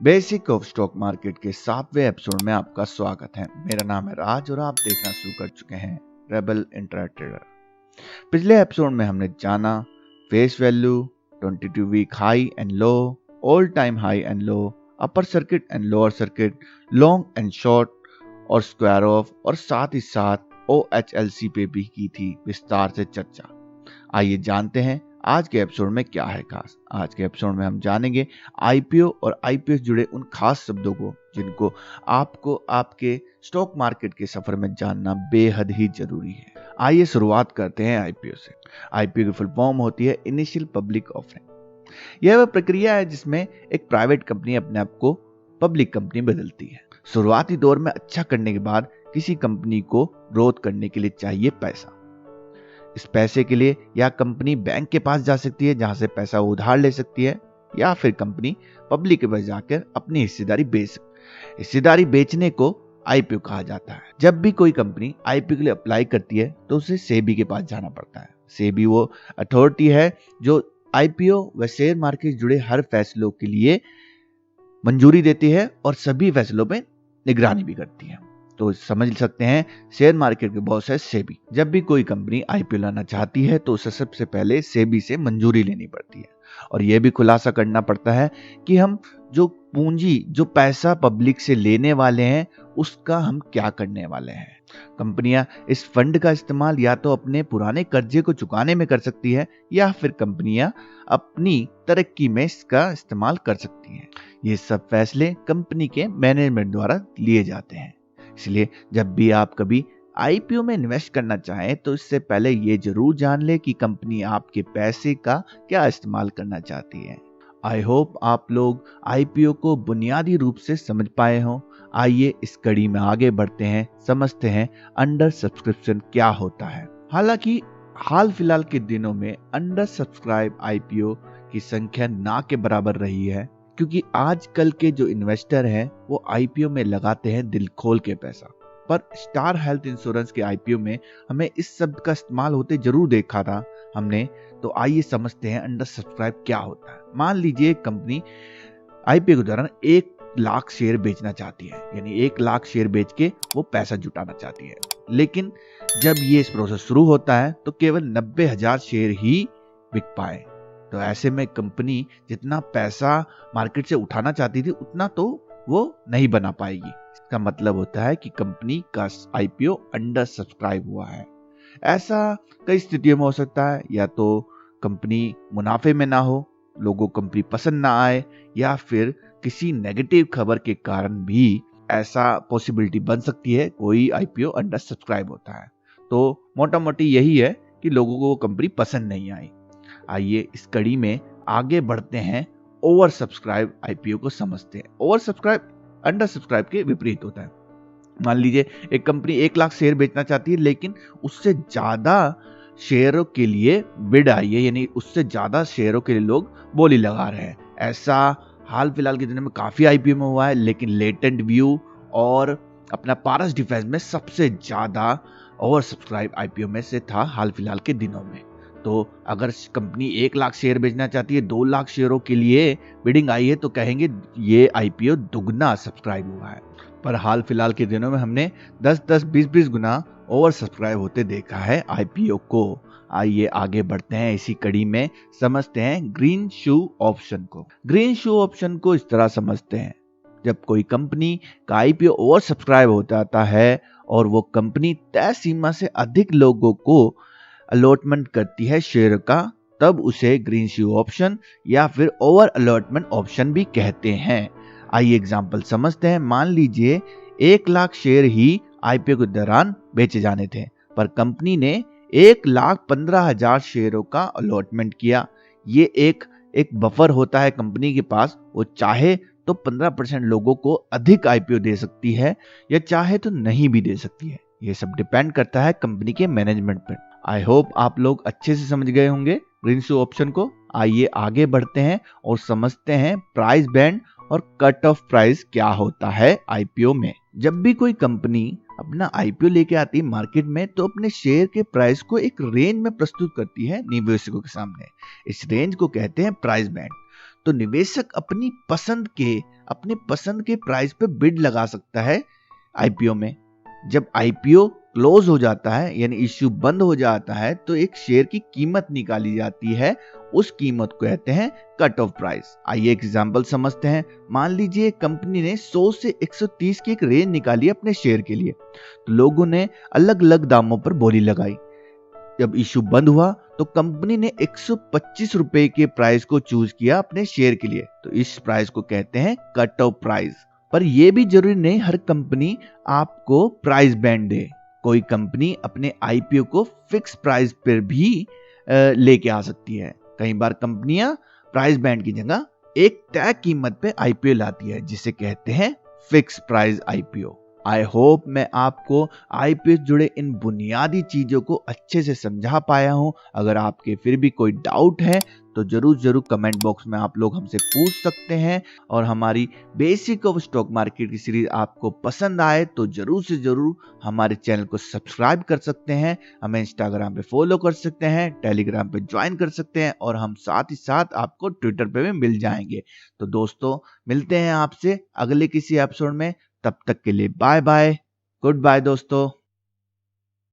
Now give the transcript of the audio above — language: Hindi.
बेसिक ऑफ स्टॉक मार्केट के 7वें एपिसोड में आपका स्वागत है। मेरा नाम है राज और आप देखना शुरू कर चुके हैं रेबल इंट्रा ट्रेडर। पिछले एपिसोड में हमने जाना face value, 22 week high and low, all time high and low, upper circuit and lower circuit, long and short और स्क्वायर ऑफ, और साथ ही साथ OHLC पे भी की थी विस्तार से चर्चा। आइए जानते हैं आज के एपिसोड में क्या है खास। आज के एपिसोड में हम जानेंगे IPO और IPO से जुड़े उन खास शब्दों को जिनको आपको आपके स्टॉक मार्केट के सफर में जानना बेहद ही जरूरी है। आइए शुरुआत करते हैं IPO से। IPO की फुल फॉर्म होती है इनिशियल पब्लिक ऑफरिंग। यह वह प्रक्रिया है जिसमें एक प्राइवेट कंपनी अपने आप को पब्लिक कंपनी बदलती है। शुरुआती दौर में अच्छा करने के बाद किसी कंपनी को ग्रोथ करने के लिए चाहिए पैसा। इस पैसे के लिए या कंपनी बैंक के पास जा सकती है जहां से पैसा उधार ले सकती है, या फिर कंपनी पब्लिक के पास जाकर अपनी हिस्सेदारी बेच सकती है। हिस्सेदारी बेचने को IPO कहा जाता है। जब भी कोई कंपनी IPO के लिए अप्लाई करती है तो उसे सेबी के पास जाना पड़ता है। सेबी वो अथॉरिटी है जो IPO व शेयर मार्केट से जुड़े हर फैसलों के लिए मंजूरी देती है और सभी फैसलों पर निगरानी भी करती है। तो समझ सकते हैं शेयर मार्केट के बॉस है सेबी। जब भी कोई कंपनी IPO लाना चाहती है तो उसे सबसे पहले सेबी से मंजूरी लेनी पड़ती है और यह भी खुलासा करना पड़ता है कि हम जो पूंजी, जो पैसा पब्लिक से लेने वाले हैं उसका हम क्या करने वाले हैं। कंपनियां इस फंड का इस्तेमाल या तो अपने पुराने कर्जे को चुकाने में कर सकती है या फिर कंपनियां अपनी तरक्की में इसका इस्तेमाल कर सकती हैं। ये सब फैसले कंपनी के मैनेजमेंट द्वारा लिए जाते हैं। इसलिए जब भी आप कभी IPO में इन्वेस्ट करना चाहें तो इससे पहले ये जरूर जान ले कि कंपनी आपके पैसे का क्या इस्तेमाल करना चाहती है। आई होप आप लोग IPO को बुनियादी रूप से समझ पाए हों। आइए इस कड़ी में आगे बढ़ते हैं, समझते हैं अंडर सब्सक्रिप्शन क्या होता है। हालांकि हाल फिलहाल के दिनों में अंडर सब्सक्राइब IPO की संख्या ना के बराबर रही है, क्योंकि आजकल के जो इन्वेस्टर हैं वो IPO में लगाते हैं दिल खोल के पैसा। पर स्टार हेल्थ इंश्योरेंस के IPO में हमें इस शब्द का इस्तेमाल होते जरूर देखा था हमने। तो आइए समझते हैं अंडर सब्सक्राइब क्या होता है। मान लीजिए एक कंपनी IPO के दौरान 1 लाख शेयर बेचना चाहती है, यानी 1 लाख शेयर बेच के वो पैसा जुटाना चाहती है। लेकिन जब ये इस प्रोसेस शुरू होता है तो केवल 90,000 शेयर ही बिक पाए। तो ऐसे में कंपनी जितना पैसा मार्केट से उठाना चाहती थी उतना तो वो नहीं बना पाएगी। इसका मतलब होता है कि कंपनी का IPO अंडर सब्सक्राइब हुआ है। ऐसा कई स्थितियों में हो सकता है, या तो कंपनी मुनाफे में ना हो, लोगों को कंपनी पसंद ना आए, या फिर किसी नेगेटिव खबर के कारण भी ऐसा पॉसिबिलिटी बन सकती है कोई IPO अंडर सब्सक्राइब होता है। तो मोटा मोटी यही है कि लोगों को वो कंपनी पसंद नहीं आई। आइए इस कड़ी में आगे बढ़ते हैं, ओवर सब्सक्राइब IPO को समझते हैं। ओवर सब्सक्राइब अंडर सब्सक्राइब के विपरीत होता है। मान लीजिए एक कंपनी 1 लाख शेयर बेचना चाहती है लेकिन उससे ज्यादा शेयरों के लिए बिड आई है, यानी उससे ज्यादा शेयरों के लिए लोग बोली लगा रहे हैं। ऐसा हाल फिलहाल के दिनों में काफी IPO में हुआ है, लेकिन लेटेंट व्यू और अपना पारस डिफेंस में सबसे ज्यादा ओवर सब्सक्राइब IPO में से था हाल फिलहाल के दिनों में। तो अगर कंपनी 1 लाख शेयर बेचना चाहती है, 2 लाख शेयरों के लिए बिडिंग आई है, तो कहेंगे ये IPO दुगना सब्सक्राइब हुआ है। पर हाल फिलहाल के दिनों में हमने 10-10, 20-20 गुना ओवर सब्सक्राइब होते देखा है IPO को। आइए आगे बढ़ते हैं, इसी कड़ी में समझते हैं ग्रीन शू ऑप्शन को। ग्रीन शू ऑप्शन को इस तरह समझते हैं, जब कोई कंपनी का IPO ओवर सब्सक्राइब हो जाता है और वो कंपनी तय सीमा से अधिक लोगों को अलॉटमेंट करती है शेयर का, तब उसे ग्रीन शू ऑप्शन या फिर ओवर अलॉटमेंट ऑप्शन भी कहते हैं। आइए एग्जांपल समझते हैं। मान लीजिए 1 लाख शेयर ही IPO के दौरान बेचे जाने थे, पर कंपनी ने 1,15,000 शेयरों का अलॉटमेंट किया। ये एक बफर होता है कंपनी के पास। वो चाहे तो 15% लोगों को अधिक IPO दे सकती है या चाहे तो नहीं भी दे सकती है। ये सब डिपेंड करता है कंपनी के मैनेजमेंट पर। आई होप आप लोग अच्छे से समझ गए होंगे ग्रीन शू ऑप्शन को। आइए आगे बढ़ते हैं और समझते हैं प्राइस बैंड और कट ऑफ प्राइस क्या होता है IPO में। जब भी कोई कंपनी अपना IPO लेके आती है मार्केट में तो अपने शेयर के प्राइस को एक रेंज में प्रस्तुत करती है निवेशकों के सामने। इस रेंज को कहते हैं प्राइस बैंड। तो निवेशक अपनी पसंद के प्राइस पे बिड लगा सकता है आईपीओ में। जब आईपीओ क्लोज हो जाता है यानी इश्यू बंद हो जाता है तो एक शेयर की कीमत निकाली जाती है, उस कीमत को कहते हैं कट ऑफ प्राइस। आइए एग्जांपल समझते हैं। मान लीजिए कंपनी ने 100 से 130 की एक रेंज निकाली अपने शेयर के लिए, तो लोगों ने अलग अलग दामों पर बोली लगाई। जब इश्यू बंद हुआ तो कंपनी ने 125 रुपए के प्राइस को चूज किया अपने शेयर के लिए, तो इस प्राइस को कहते हैं कट ऑफ प्राइस। पर यह भी जरूरी नहीं हर कंपनी आपको प्राइस बैंड दे। कोई कंपनी अपने आईपीओ को फिक्स प्राइस पर भी लेके आ सकती है। कई बार कंपनियां प्राइस बैंड की जगह एक तय कीमत पे आईपीओ लाती है, जिसे कहते हैं fix price IPO. I hope मैं आपको आईपीओ से जुड़े इन बुनियादी चीजों को अच्छे से समझा पाया हूं। अगर आपके फिर भी कोई डाउट है तो जरूर कमेंट बॉक्स में आप लोग हमसे पूछ सकते हैं। और हमारी बेसिक ऑफ स्टॉक मार्केट की सीरीज आपको पसंद आए तो जरूर से जरूर हमारे चैनल को सब्सक्राइब कर सकते हैं, हमें इंस्टाग्राम पे फॉलो कर सकते हैं, टेलीग्राम पे ज्वाइन कर सकते हैं और हम साथ ही साथ आपको ट्विटर पे भी मिल जाएंगे। तो दोस्तों मिलते हैं आपसे अगले किसी एपिसोड में, तब तक के लिए बाय बाय, गुड बाय दोस्तों।